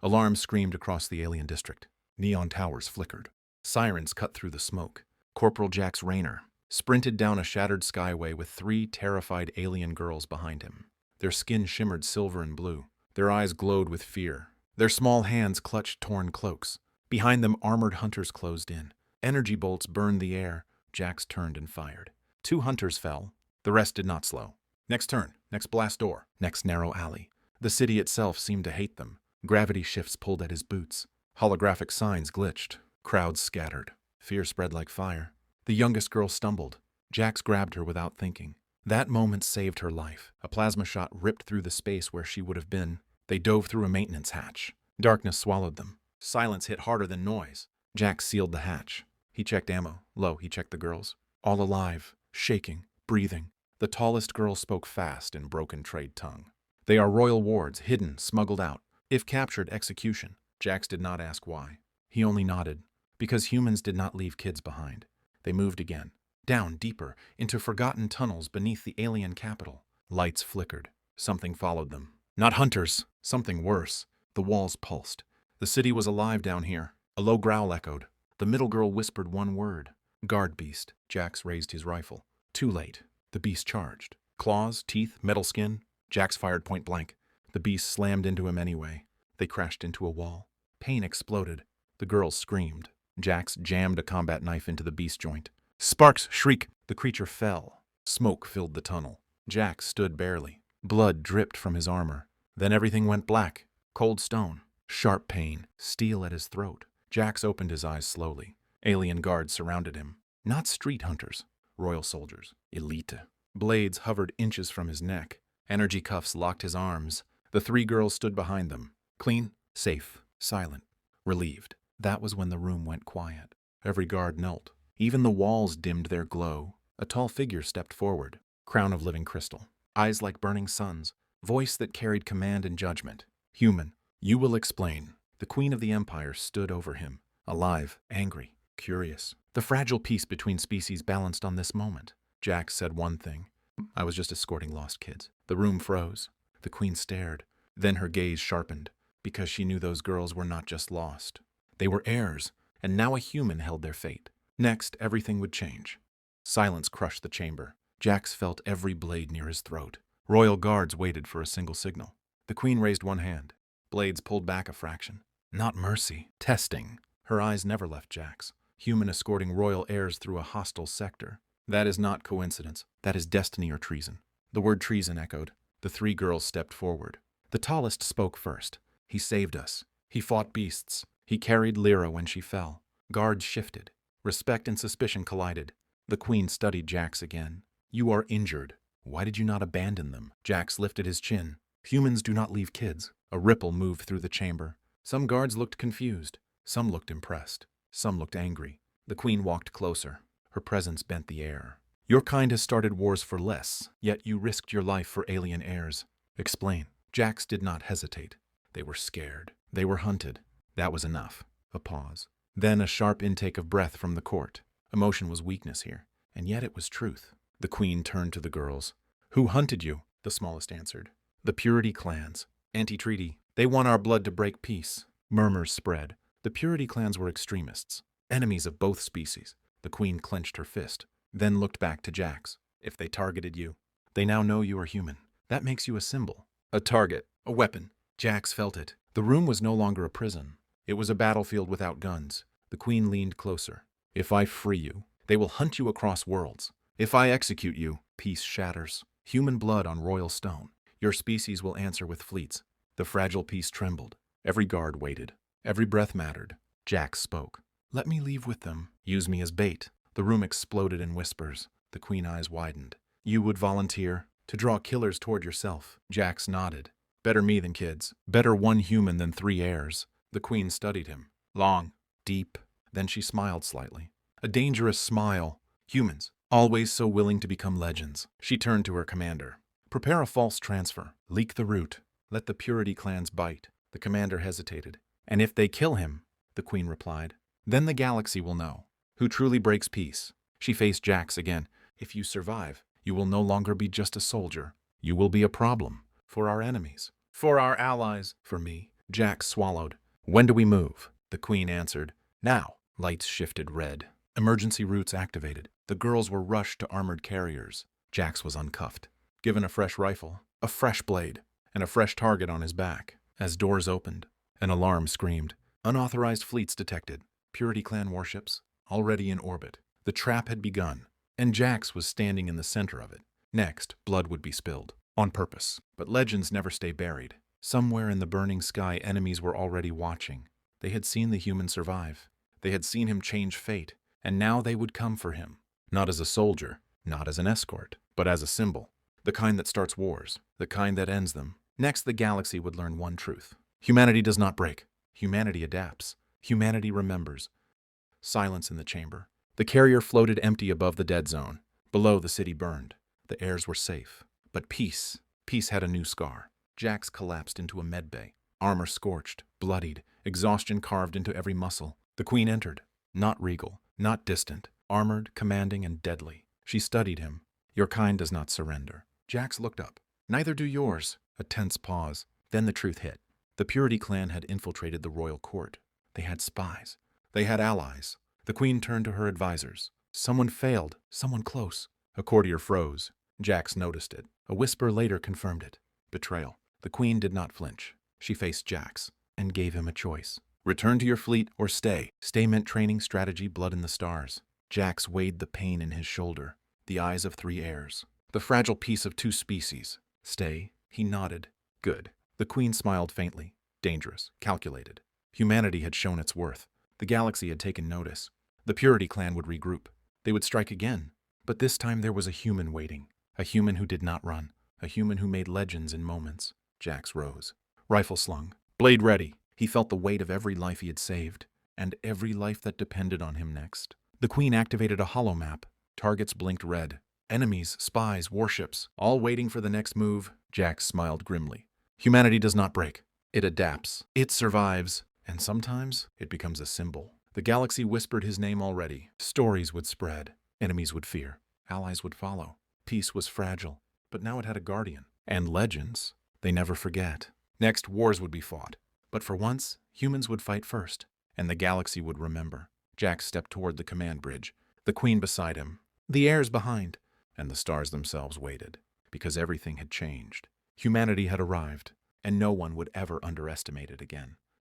Alarms screamed across the alien district. Neon towers flickered. Sirens cut through the smoke. Corporal Jax Rainer sprinted down a shattered skyway with 3 terrified alien girls behind him. Their skin shimmered silver and blue. Their eyes glowed with fear. Their small hands clutched torn cloaks. Behind them, armored hunters closed in. Energy bolts burned the air. Jax turned and fired. 2 hunters fell. The rest did not slow. Next turn, next blast door, next narrow alley. The city itself seemed to hate them. Gravity shifts pulled at his boots. Holographic signs glitched. Crowds scattered. Fear spread like fire. The youngest girl stumbled. Jax grabbed her without thinking. That moment saved her life. A plasma shot ripped through the space where she would have been. They dove through a maintenance hatch. Darkness swallowed them. Silence hit harder than noise. Jax sealed the hatch. He checked ammo. Low, he checked the girls. All alive, shaking, breathing. The tallest girl spoke fast in broken trade tongue. They are royal wards, hidden, smuggled out. If captured, execution. Jax did not ask why. He only nodded. Because humans did not leave kids behind. They moved again. Down, deeper, into forgotten tunnels beneath the alien capital. Lights flickered. Something followed them. Not hunters. Something worse. The walls pulsed. The city was alive down here. A low growl echoed. The middle girl whispered one word. Guard beast. Jax raised his rifle. Too late. The beast charged. Claws, teeth, metal skin. Jax fired point blank. The beast slammed into him anyway. They crashed into a wall. Pain exploded. The girls screamed. Jax jammed a combat knife into the beast joint. Sparks, shriek. The creature fell. Smoke filled the tunnel. Jax stood barely. Blood dripped from his armor. Then everything went black. Cold stone. Sharp pain. Steel at his throat. Jax opened his eyes slowly. Alien guards surrounded him. Not street hunters. Royal soldiers. Elite. Blades hovered inches from his neck. Energy cuffs locked his arms. The 3 girls stood behind them. Clean, safe, silent, relieved. That was when the room went quiet. Every guard knelt. Even the walls dimmed their glow. A tall figure stepped forward. Crown of living crystal. Eyes like burning suns. Voice that carried command and judgment. Human. You will explain. The queen of the empire stood over him. Alive, angry, curious. The fragile peace between species balanced on this moment. Jax said one thing. I was just escorting lost kids. The room froze. The queen stared. Then her gaze sharpened. Because she knew those girls were not just lost. They were heirs, and now a human held their fate. Next, everything would change. Silence crushed the chamber. Jax felt every blade near his throat. Royal guards waited for a single signal. The queen raised one hand. Blades pulled back a fraction. Not mercy. Testing. Her eyes never left Jax. Human escorting royal heirs through a hostile sector. That is not coincidence. That is destiny or treason. The word treason echoed. The 3 girls stepped forward. The tallest spoke first. He saved us. He fought beasts. He carried Lyra when she fell. Guards shifted. Respect and suspicion collided. The queen studied Jax again. You are injured. Why did you not abandon them? Jax lifted his chin. Humans do not leave kids. A ripple moved through the chamber. Some guards looked confused. Some looked impressed. Some looked angry. The queen walked closer. Her presence bent the air. Your kind has started wars for less, yet you risked your life for alien heirs. Explain. Jax did not hesitate. They were scared. They were hunted. That was enough. A pause. Then a sharp intake of breath from the court. Emotion was weakness here, and yet it was truth. The queen turned to the girls. Who hunted you? The smallest answered. The Purity clans. Anti-treaty. They want our blood to break peace. Murmurs spread. The Purity clans were extremists. Enemies of both species. The queen clenched her fist, then looked back to Jax. If they targeted you, they now know you are human. That makes you a symbol. A target. A weapon. Jax felt it. The room was no longer a prison. It was a battlefield without guns. The queen leaned closer. If I free you, they will hunt you across worlds. If I execute you, peace shatters. Human blood on royal stone. Your species will answer with fleets. The fragile peace trembled. Every guard waited. Every breath mattered. Jax spoke. Let me leave with them. Use me as bait. The room exploded in whispers. The queen eyes widened. You would volunteer to draw killers toward yourself. Jax nodded. Better me than kids. Better one human than 3 heirs. The queen studied him. Long, deep. Then she smiled slightly. A dangerous smile. Humans, always so willing to become legends. She turned to her commander. Prepare a false transfer. Leak the route. Let the Purity clans bite. The commander hesitated. And if they kill him, the queen replied, then the galaxy will know who truly breaks peace. She faced Jax again. If you survive, you will no longer be just a soldier. You will be a problem. For our enemies. For our allies. For me. Jax swallowed. When do we move? The Queen answered. Now. Lights shifted red. Emergency routes activated. The girls were rushed to armored carriers. Jax was uncuffed, given a fresh rifle, a fresh blade, and a fresh target on his back. As doors opened, an alarm screamed. Unauthorized fleets detected. Purity Clan warships, already in orbit. The trap had begun, and Jax was standing in the center of it. Next, blood would be spilled. On purpose. But legends never stay buried. Somewhere in the burning sky, enemies were already watching. They had seen the human survive. They had seen him change fate, and now they would come for him. Not as a soldier, not as an escort, but as a symbol. The kind that starts wars, the kind that ends them. Next, the galaxy would learn one truth. Humanity does not break. Humanity adapts. Humanity remembers. Silence in the chamber. The carrier floated empty above the dead zone. Below, the city burned. The heirs were safe. But peace had a new scar. Jax collapsed into a medbay. Armor scorched, bloodied, exhaustion carved into every muscle. The Queen entered. Not regal, not distant, armored, commanding, and deadly. She studied him. Your kind does not surrender. Jax looked up. Neither do yours. A tense pause. Then the truth hit. The Purity Clan had infiltrated the royal court. They had spies. They had allies. The Queen turned to her advisors. Someone failed. Someone close. A courtier froze. Jax noticed it. A whisper later confirmed it. Betrayal. The Queen did not flinch. She faced Jax and gave him a choice. Return to your fleet or stay. Stay meant training, strategy, blood in the stars. Jax weighed the pain in his shoulder. The eyes of 3 heirs. The fragile piece of 2 species. Stay. He nodded. Good. The Queen smiled faintly. Dangerous. Calculated. Humanity had shown its worth. The galaxy had taken notice. The Purity Clan would regroup. They would strike again. But this time there was a human waiting. A human who did not run. A human who made legends in moments. Jax rose. Rifle slung. Blade ready. He felt the weight of every life he had saved, and every life that depended on him next. The Queen activated a holomap. Targets blinked red. Enemies, spies, warships, all waiting for the next move. Jax smiled grimly. Humanity does not break. It adapts. It survives. And sometimes it becomes a symbol. The galaxy whispered his name already. Stories would spread. Enemies would fear. Allies would follow. Peace was fragile, but now it had a guardian. And legends, they never forget. Next, wars would be fought. But for once, humans would fight first, and the galaxy would remember. Jax stepped toward the command bridge, the Queen beside him, the heirs behind, and the stars themselves waited, because everything had changed. Humanity had arrived, and no one would ever underestimate it again.